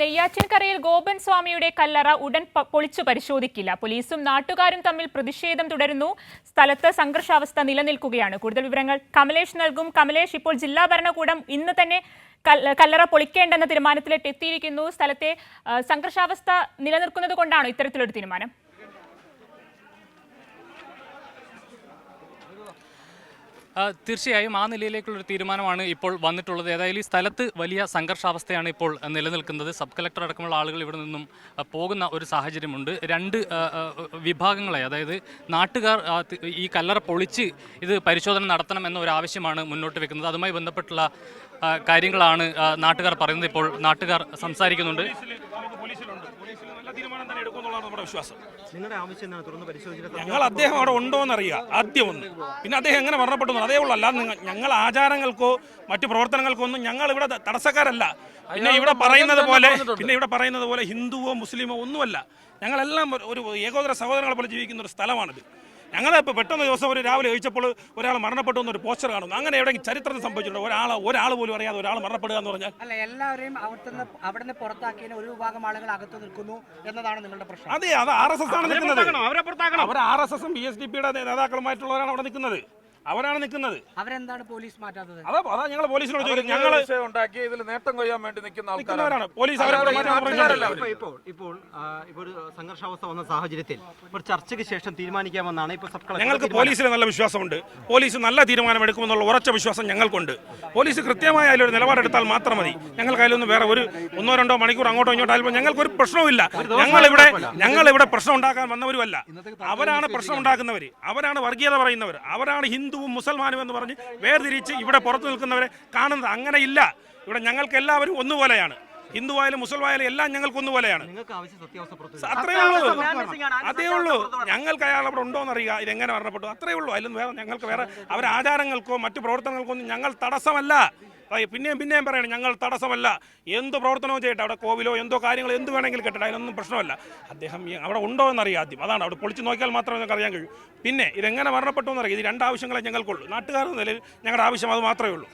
നെയ്യാറ്റിൻകരയിൽ ഗോപൻ സ്വാമിയുടെ കല്ലറ ഉടൻ പൊളിച്ചു പരിശോധിക്കില്ല. പോലീസും നാട്ടുകാരും തമ്മിൽ പ്രതിഷേധം തുടരുന്നു. സ്ഥലത്ത് സംഘർഷാവസ്ഥ നിലനിൽക്കുകയാണ്. കൂടുതൽ വിവരങ്ങൾ കമലേഷ് നൽകും. കമലേഷ്, ഇപ്പോൾ ജില്ലാ ഭരണകൂടം ഇന്ന് തന്നെ കല്ലറ പൊളിക്കേണ്ടെന്ന തീരുമാനത്തിലേക്ക് എത്തിയിരിക്കുന്നു. സ്ഥലത്തെ സംഘർഷാവസ്ഥ നിലനിൽക്കുന്നത് കൊണ്ടാണോ ഇത്തരത്തിലൊരു തീരുമാനം? തീർച്ചയായും ആ നിലയിലേക്കുള്ളൊരു തീരുമാനമാണ് ഇപ്പോൾ വന്നിട്ടുള്ളത്. ഏതായാലും ഈ സ്ഥലത്ത് വലിയ സംഘർഷാവസ്ഥയാണ് ഇപ്പോൾ നിലനിൽക്കുന്നത്. സബ് കളക്ടർ അടക്കമുള്ള ആളുകൾ ഇവിടെ നിന്നും പോകുന്ന ഒരു സാഹചര്യമുണ്ട്. രണ്ട് വിഭാഗങ്ങളായി, അതായത് നാട്ടുകാർ ഈ കല്ലറ പൊളിച്ച് ഇത് പരിശോധന നടത്തണം എന്ന ഒരു ആവശ്യമാണ് മുന്നോട്ട് വെക്കുന്നത്. അതുമായി ബന്ധപ്പെട്ടുള്ള കാര്യങ്ങളാണ് നാട്ടുകാർ പറയുന്നത്. ഇപ്പോൾ നാട്ടുകാർ സംസാരിക്കുന്നുണ്ട്. നിങ്ങളുടെ ആവശ്യം എന്താണ്? തുറന്ന് പരിശോധിച്ചിട്ട് ഞങ്ങൾ അദ്ദേഹം അവിടെ ഉണ്ടോ എന്നറിയുക ആദ്യം ഒന്ന്, പിന്നെ അദ്ദേഹം എങ്ങനെ മരണപ്പെട്ടു അതേ ഉള്ളൂ. അല്ലാതെ ഞങ്ങൾ ആചാരങ്ങൾക്കോ മറ്റു പ്രവർത്തനങ്ങൾക്കോ ഒന്നും ഞങ്ങൾ ഇവിടെ തടസ്സക്കാരല്ല. പിന്നെ ഇവിടെ പറയുന്നത് പോലെ ഹിന്ദുവോ മുസ്ലിമോ ഒന്നുമല്ല. ഞങ്ങളെല്ലാം ഒരു ഏകോദര സഹോദരങ്ങളെ പോലെ ജീവിക്കുന്ന ഒരു സ്ഥലമാണിത്. ഞങ്ങളിപ്പോൾ പെട്ടെന്ന് ദിവസം ഒരു രാവിലെ കഴിച്ചപ്പോൾ ഒരാൾ മരണപ്പെട്ടു എന്നൊരു പോസ്റ്റർ കാണുന്നു. അങ്ങനെ എവിടെയെങ്കിലും ചരിത്രത്തിൽ സംഭവിച്ചിട്ടുണ്ട്? ഒരാൾ പോലും അറിയാതെ ഒരാൾ മരണപ്പെടുക എന്ന് പറഞ്ഞാൽ അല്ല, എല്ലാവരെയും അവിടുന്ന് പുറത്താക്കിയതിന് ഒരു വിഭാഗം ആളുകൾ അകത്ത് നിൽക്കുന്നു എന്നതാണ് നിങ്ങളുടെ പ്രശ്നം. അതെ, അത് RSS ആണ് നിൽക്കുന്നത്. അവർ RSS BSDPയുടെ നേതാക്കളുമായിട്ടുള്ളവരാണ് അവിടെ നിൽക്കുന്നത്. അവരാണ് നിൽക്കുന്നത്. അവരെന്താണ് പോലീസ് മാറ്റാത്തത്? അതാ ഞങ്ങൾ പോലീസിനോട് ചോദിക്കും. ഞങ്ങൾ ഉണ്ടാക്കി ഇതിൽ നേട്ടം കൊയ്യാൻ വേണ്ടി നിൽക്കുന്നവരാണ്. പോലീസ് ഇപ്പോൾ ഒരു സംഘർഷാവസ്ഥ വന്ന സാഹചര്യത്തിൽ ഒരു ചർച്ചയ്ക്ക് ശേഷം തീരുമാനിക്കാമെന്നാണ് ഇപ്പോൾ സബ് കളക്ടർ. ഞങ്ങൾക്ക് പോലീസിൽ നല്ല വിശ്വാസമുണ്ട്. പോലീസ് നല്ല തീരുമാനമെടുക്കുമെന്നുള്ള ഉറച്ച വിശ്വാസം ഞങ്ങൾക്കുണ്ട്. പോലീസ് കൃത്യമായ അതിലൊരു നിലപാടെടുത്താൽ മാത്രം മതി. ഞങ്ങൾക്ക് അതിലൊന്നും വേറെ ഒരു 1-2 മണിക്കൂർ അങ്ങോട്ടോ ഇങ്ങോട്ടോ ആയാലും ഞങ്ങൾക്കൊരു പ്രശ്നവുമില്ല. ഞങ്ങളിവിടെ പ്രശ്നം ഉണ്ടാക്കാൻ വന്നവരുമല്ല. അവരാണ് പ്രശ്നം ഉണ്ടാക്കുന്നവർ. അവരാണ് വർഗീയത പറയുന്നവർ. അവരാണ് ഹിന്ദുവും മുസൽമാനും എന്ന് പറഞ്ഞ് വേർതിരിച്ച് ഇവിടെ പുറത്തു നിൽക്കുന്നവരെ കാണുന്നത്. അങ്ങനെയില്ല. ഇവിടെ ഞങ്ങൾക്ക് എല്ലാവരും ഒന്നുപോലെയാണ്. ഹിന്ദുവായാലും മുസൽമായാലും എല്ലാം ഞങ്ങൾക്ക് ഒന്നുപോലെയാണ്. അതേ ഉള്ളൂ. ഞങ്ങൾക്ക് അയാൾ അവിടെ ഉണ്ടോ എന്നറിയുക, ഇതെങ്ങനെ മരണപ്പെട്ടു, അത്രയേ ഉള്ളൂ. അതിലൊന്നും വേറെ ഞങ്ങൾക്ക് വേറെ അവരുടെ ആചാരങ്ങൾക്കോ മറ്റു പ്രവർത്തനങ്ങൾക്കോ ഒന്നും ഞങ്ങൾ തടസ്സമല്ല. പിന്നെയും പറയണം, ഞങ്ങൾ തടസ്സമല്ല. എന്ത് പ്രവർത്തനവും ചെയ്യട്ടെ, അവിടെ കോവിലോ എന്തോ കാര്യങ്ങൾ എന്ത് വേണമെങ്കിലും കേട്ടെ, അതിനൊന്നും പ്രശ്നമല്ല. അദ്ദേഹം അവിടെ ഉണ്ടോ എന്നറിയാം ആദ്യം. അതാണ് അവിടെ പൊളിച്ച് നോക്കിയാൽ മാത്രമേ ഞങ്ങൾക്ക് അറിയാൻ കഴിയൂ. പിന്നെ ഇതെങ്ങനെ മരണപ്പെട്ടു എന്നറിയാം. ഇത് 2 ആവശ്യങ്ങളെ ഞങ്ങൾക്കുള്ളൂ. നാട്ടുകാരുടെ നിലയിൽ ഞങ്ങളുടെ ആവശ്യം അത് മാത്രമേ ഉള്ളൂ.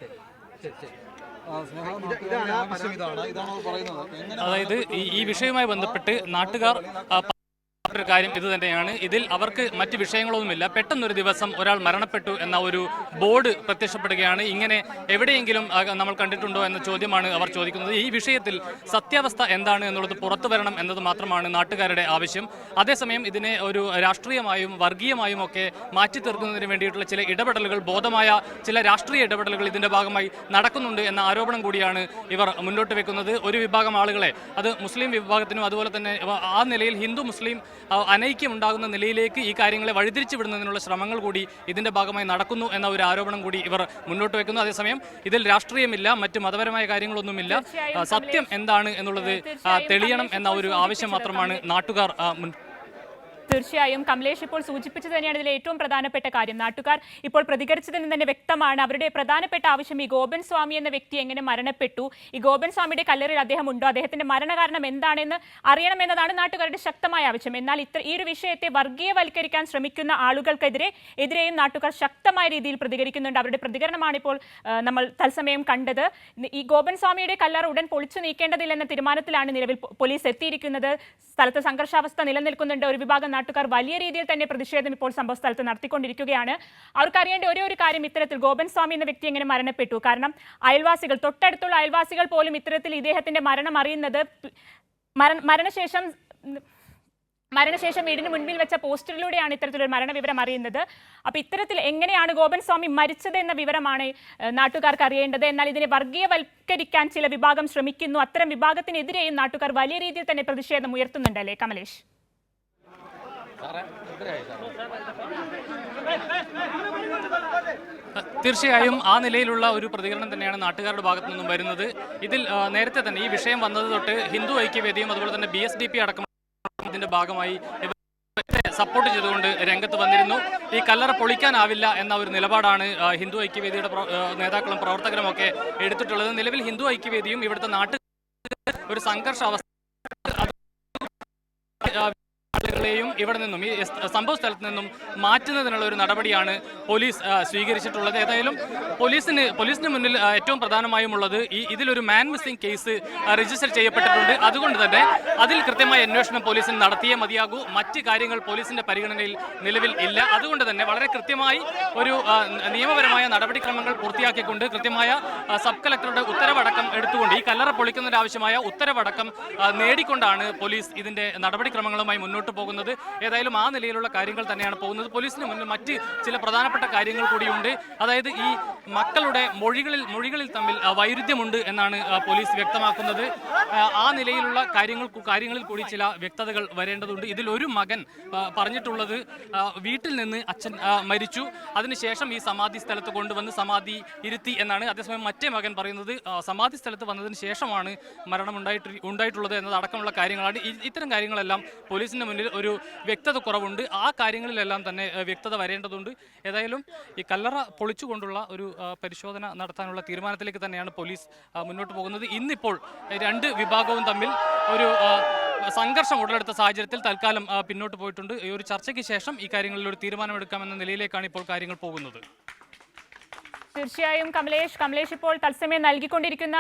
അതായത് ഈ വിഷയവുമായി ബന്ധപ്പെട്ട് നാട്ടുകാർ ഒരു കാര്യം ഇത് തന്നെയാണ്. ഇതിൽ അവർക്ക് മറ്റ് വിഷയങ്ങളൊന്നുമില്ല. പെട്ടെന്നൊരു ദിവസം ഒരാൾ മരണപ്പെട്ടു എന്ന ഒരു ബോർഡ് പ്രത്യക്ഷപ്പെടുകയാണ്. ഇങ്ങനെ എവിടെയെങ്കിലും നമ്മൾ കണ്ടിട്ടുണ്ടോ എന്ന ചോദ്യമാണ് അവർ ചോദിക്കുന്നത്. ഈ വിഷയത്തിൽ സത്യാവസ്ഥ എന്താണ് എന്നുള്ളത് പുറത്തു വരണം എന്നത് മാത്രമാണ് നാട്ടുകാരുടെ ആവശ്യം. അതേസമയം ഇതിനെ ഒരു രാഷ്ട്രീയമായും വർഗീയമായും ഒക്കെ മാറ്റി തീർക്കുന്നതിന് വേണ്ടിയിട്ടുള്ള ചില ഇടപെടലുകൾ, ബോധമായ ചില രാഷ്ട്രീയ ഇടപെടലുകൾ ഇതിന്റെ ഭാഗമായി നടക്കുന്നുണ്ട് എന്ന ആരോപണം കൂടിയാണ് ഇവർ മുന്നോട്ട് വെക്കുന്നത്. ഒരു വിഭാഗം ആളുകളെ, അത് മുസ്ലിം വിഭാഗത്തിനും അതുപോലെ തന്നെ ആ നിലയിൽ ഹിന്ദു മുസ്ലിം അനൈക്യം ഉണ്ടാകുന്ന നിലയിലേക്ക് ഈ കാര്യങ്ങളെ വഴിതിരിച്ചു വിടുന്നതിനുള്ള ശ്രമങ്ങൾ കൂടി ഇതിന്റെ ഭാഗമായി നടക്കുന്നു എന്ന ഒരു ആരോപണം കൂടി ഇവർ മുന്നോട്ട് വെക്കുന്നു. അതേസമയം ഇതിൽ രാഷ്ട്രീയമില്ല, മറ്റ് മതപരമായ കാര്യങ്ങളൊന്നുമില്ല. സത്യം എന്താണ് എന്നുള്ളത് തെളിയണം എന്ന ഒരു ആവശ്യം മാത്രമാണ് നാട്ടുകാർ തീർച്ചയായും കമലേഷ് ഇപ്പോൾ സൂചിപ്പിച്ചത് തന്നെയാണ് ഇതിലെ ഏറ്റവും പ്രധാനപ്പെട്ട കാര്യം. നാട്ടുകാർ ഇപ്പോൾ പ്രതികരിച്ചതിൽ നിന്ന് തന്നെ വ്യക്തമാണ് അവരുടെ പ്രധാനപ്പെട്ട ആവശ്യം ഈ ഗോപൻ സ്വാമി എന്ന വ്യക്തി എങ്ങനെ മരണപ്പെട്ടു, ഈ ഗോപൻ സ്വാമിയുടെ കല്ലറയിൽ അദ്ദേഹം ഉണ്ടോ, അദ്ദേഹത്തിന്റെ മരണകാരണം എന്താണെന്ന് അറിയണമെന്നതാണ് നാട്ടുകാരുടെ ശക്തമായ ആവശ്യം. എന്നാൽ ഈ ഒരു വിഷയത്തെ വർഗീയവൽക്കരിക്കാൻ ശ്രമിക്കുന്ന ആളുകൾക്കെതിരെയും നാട്ടുകാർ ശക്തമായ രീതിയിൽ പ്രതികരിക്കുന്നുണ്ട്. അവരുടെ പ്രതികരണമാണ് ഇപ്പോൾ നമ്മൾ തത്സമയം കണ്ടത്. ഈ ഗോപൻ സ്വാമിയുടെ കല്ലറ ഉടൻ പൊളിച്ചു നീക്കേണ്ടതില്ലെന്ന തീരുമാനത്തിലാണ് നിലവിൽ പോലീസ് എത്തിയിരിക്കുന്നത്. സ്ഥലത്ത് സംഘർഷാവസ്ഥ നിലനിൽക്കുന്നുണ്ട്. ഒരു വിഭാഗം നാട്ടുകാർ വലിയ രീതിയിൽ തന്നെ പ്രതിഷേധം ഇപ്പോൾ സംഭവ സ്ഥലത്ത് നടത്തിക്കൊണ്ടിരിക്കുകയാണ്. അവർക്കറിയേണ്ട ഒരേ ഒരു കാര്യം, ഇത്തരത്തിൽ ഗോപൻ സ്വാമി എന്ന വ്യക്തി എങ്ങനെ മരണപ്പെട്ടു. കാരണം അയൽവാസികൾ, തൊട്ടടുത്തുള്ള അയൽവാസികൾ പോലും ഇത്തരത്തിൽ ഇദ്ദേഹത്തിന്റെ മരണം അറിയുന്നത് മരണശേഷം വീടിന് മുൻപിൽ വെച്ച പോസ്റ്ററിലൂടെയാണ് ഇത്തരത്തിലൊരു മരണവിവരം അറിയുന്നത്. അപ്പോൾ ഇത്തരത്തിൽ എങ്ങനെയാണ് ഗോപൻ സ്വാമി മരിച്ചത് എന്ന വിവരമാണ് നാട്ടുകാർക്ക് അറിയേണ്ടത്. എന്നാൽ ഇതിനെ വർഗീയവൽക്കരിക്കാൻ ചില വിഭാഗം ശ്രമിക്കുന്നു. അത്തരം വിഭാഗത്തിനെതിരെയും നാട്ടുകാർ വലിയ രീതിയിൽ തന്നെ പ്രതിഷേധം ഉയർത്തുന്നുണ്ടല്ലേ കമലേഷ്? തീർച്ചയായും ആ നിലയിലുള്ള ഒരു പ്രതികരണം തന്നെയാണ് നാട്ടുകാരുടെ ഭാഗത്തു നിന്നും വരുന്നത്. ഇതിൽ നേരത്തെ തന്നെ ഈ വിഷയം വന്നത് തൊട്ട് ഹിന്ദു ഐക്യവേദിയും അതുപോലെ തന്നെ BSDP അടക്കം ഇതിന്റെ ഭാഗമായി സപ്പോർട്ട് ചെയ്തുകൊണ്ട് രംഗത്ത് വന്നിരുന്നു. ഈ കല്ലറ പൊളിക്കാനാവില്ല എന്ന ഒരു നിലപാടാണ് ഹിന്ദു ഐക്യവേദിയുടെ നേതാക്കളും പ്രവർത്തകരും ഒക്കെ എടുത്തിട്ടുള്ളത്. നിലവിൽ ഹിന്ദു ഐക്യവേദിയും ഇവിടുത്തെ നാട്ടുകാർ ഒരു സംഘർഷാവസ്ഥ ആളുകളെയും ഇവിടെ നിന്നും ഈ സംഭവ സ്ഥലത്ത് നിന്നും മാറ്റുന്നതിനുള്ള ഒരു നടപടിയാണ് പോലീസ് സ്വീകരിച്ചിട്ടുള്ളത്. ഏതായാലും പോലീസിന് മുന്നിൽ ഏറ്റവും പ്രധാനമായും ഉള്ളത് ഇതിലൊരു മാൻ മിസ്സിംഗ് കേസ് രജിസ്റ്റർ ചെയ്യപ്പെട്ടിട്ടുണ്ട്. അതുകൊണ്ട് തന്നെ അതിൽ കൃത്യമായ അന്വേഷണം പോലീസിന് നടത്തിയേ മതിയാകൂ. മറ്റ് കാര്യങ്ങൾ പോലീസിന്റെ പരിഗണനയിൽ നിലവിൽ ഇല്ല. അതുകൊണ്ട് തന്നെ വളരെ കൃത്യമായി ഒരു നിയമപരമായ നടപടിക്രമങ്ങൾ പൂർത്തിയാക്കിക്കൊണ്ട് കൃത്യമായ സബ് കളക്ടറുടെ ഉത്തരവടക്കം എടുത്തുകൊണ്ട് ഈ കല്ലറ പൊളിക്കുന്നതിനാവശ്യമായ ഉത്തരവടക്കം നേടിക്കൊണ്ടാണ് പോലീസ് ഇതിന്റെ നടപടിക്രമങ്ങളുമായി മുന്നോട്ട് പോകുന്നത്. ഏതായാലും ആ നിലയിലുള്ള കാര്യങ്ങൾ തന്നെയാണ് പോകുന്നത്. പോലീസിന് മുന്നിൽ മറ്റ് ചില പ്രധാനപ്പെട്ട കാര്യങ്ങൾ കൂടിയുണ്ട്. അതായത് ഈ മക്കളുടെ മൊഴികളിൽ തമ്മിൽ വൈരുദ്ധ്യമുണ്ട് എന്നാണ് പോലീസ് വ്യക്തമാക്കുന്നത്. ആ നിലയിലുള്ള കാര്യങ്ങളിൽ കൂടി ചില വ്യക്തതകൾ വരേണ്ടതുണ്ട്. ഇതിൽ ഒരു മകൻ പറഞ്ഞിട്ടുള്ളത് വീട്ടിൽ നിന്ന് അച്ഛൻ മരിച്ചു, അതിനുശേഷം ഈ സമാധി സ്ഥലത്ത് കൊണ്ടുവന്ന് സമാധി ഇരുത്തി എന്നാണ്. അതേസമയം മറ്റേ മകൻ പറയുന്നത് സമാധി സ്ഥലത്ത് വന്നതിന് ശേഷമാണ് മരണം ഉണ്ടായിട്ടുള്ളത് എന്നതടക്കമുള്ള കാര്യങ്ങളാണ്. ഇത്തരം കാര്യങ്ങളെല്ലാം പോലീസിന്റെ മുന്നിൽ ഒരു വ്യക്തത കുറവുണ്ട്. ആ കാര്യങ്ങളിലെല്ലാം തന്നെ വ്യക്തത വരേണ്ടതുണ്ട്. ഏതായാലും ഈ കല്ലറ പൊളിച്ചുകൊണ്ടുള്ള ഒരു പരിശോധന നടത്താനുള്ള തീരുമാനത്തിലേക്ക് തന്നെയാണ് പോലീസ് മുന്നോട്ട് പോകുന്നത്. ഇന്നിപ്പോൾ രണ്ട് വിഭാഗവും തമ്മിൽ ഒരു സംഘർഷം ഉടലെടുത്ത സാഹചര്യത്തിൽ തൽക്കാലം പിന്നോട്ട് പോയിട്ടുണ്ട്. ഈ ഒരു ചർച്ചയ്ക്ക് ശേഷം ഈ കാര്യങ്ങളിൽ ഒരു തീരുമാനമെടുക്കാമെന്ന നിലയിലേക്കാണ് ഇപ്പോൾ കാര്യങ്ങൾ പോകുന്നത്. തീർച്ചയായും കമലേഷ് ഇപ്പോൾ തത്സമയം നൽകിക്കൊണ്ടിരിക്കുന്ന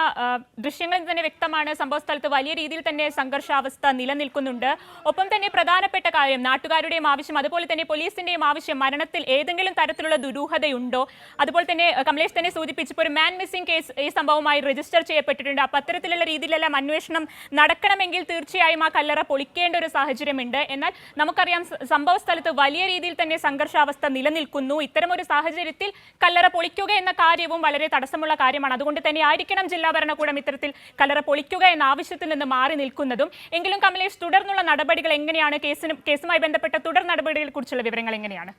ദൃശ്യങ്ങളിൽ തന്നെ വ്യക്തമാണ് സംഭവ സ്ഥലത്ത് വലിയ രീതിയിൽ തന്നെ സംഘർഷാവസ്ഥ നിലനിൽക്കുന്നുണ്ട്. ഒപ്പം തന്നെ പ്രധാനപ്പെട്ട കാര്യം നാട്ടുകാരുടെയും ആവശ്യം, അതുപോലെ തന്നെ പോലീസിന്റെയും ആവശ്യം, മരണത്തിൽ ഏതെങ്കിലും തരത്തിലുള്ള ദുരൂഹതയുണ്ടോ? അതുപോലെ തന്നെ കമലേഷ് തന്നെ സൂചിപ്പിച്ചപ്പോൾ ഒരു മാൻ മിസ്സിംഗ് കേസ് ഈ സംഭവമായി രജിസ്റ്റർ ചെയ്യപ്പെട്ടിട്ടുണ്ട്. അപ്പം അത്തരത്തിലുള്ള രീതിയിലെല്ലാം അന്വേഷണം നടക്കണമെങ്കിൽ തീർച്ചയായും ആ കല്ലറ പൊളിക്കേണ്ട ഒരു സാഹചര്യമുണ്ട്. എന്നാൽ നമുക്കറിയാം സംഭവ സ്ഥലത്ത് വലിയ രീതിയിൽ തന്നെ സംഘർഷാവസ്ഥ നിലനിൽക്കുന്നു. ഇത്തരമൊരു സാഹചര്യത്തിൽ കല്ലറ പൊളിക്കുക എന്ന കാര്യവും വളരെ തടസ്സമുള്ള കാര്യമാണ്. അതുകൊണ്ട് തന്നെ ആയിരിക്കണം ജില്ലാ ഭരണകൂടം ഇത്തരത്തിൽ കല്ലറ പൊളിക്കുക എന്ന ആവശ്യത്തിൽ നിന്ന് മാറി നിൽക്കുന്നതും. എങ്കിലും കമലേഷ്, തുടർന്നുള്ള നടപടികൾ എങ്ങനെയാണ്? കേസുമായി ബന്ധപ്പെട്ട തുടർ നടപടികളെ കുറിച്ചുള്ള വിവരങ്ങൾ എങ്ങനെയാണ്?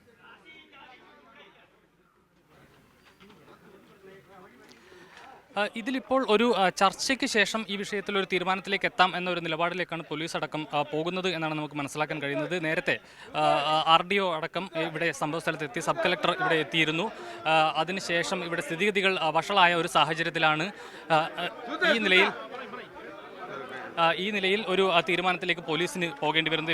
ഇതിലിപ്പോൾ ഒരു ചർച്ചയ്ക്ക് ശേഷം ഈ വിഷയത്തിൽ ഒരു തീരുമാനത്തിലേക്ക് എത്താം എന്നൊരു നിലപാടിലേക്കാണ് പോലീസ് അടക്കം പോകുന്നത് എന്നാണ് നമുക്ക് മനസ്സിലാക്കാൻ കഴിയുന്നത്. നേരത്തെ RDO അടക്കം ഇവിടെ സംഭവ സ്ഥലത്തെത്തി, സബ് കളക്ടർ ഇവിടെ എത്തിയിരുന്നു. അതിനുശേഷം ഇവിടെ സ്ഥിതിഗതികൾ വഷളായ ഒരു സാഹചര്യത്തിലാണ് ഈ നിലയിൽ ഒരു തീരുമാനത്തിലേക്ക് പോലീസിന് പോകേണ്ടി വരുന്നത്.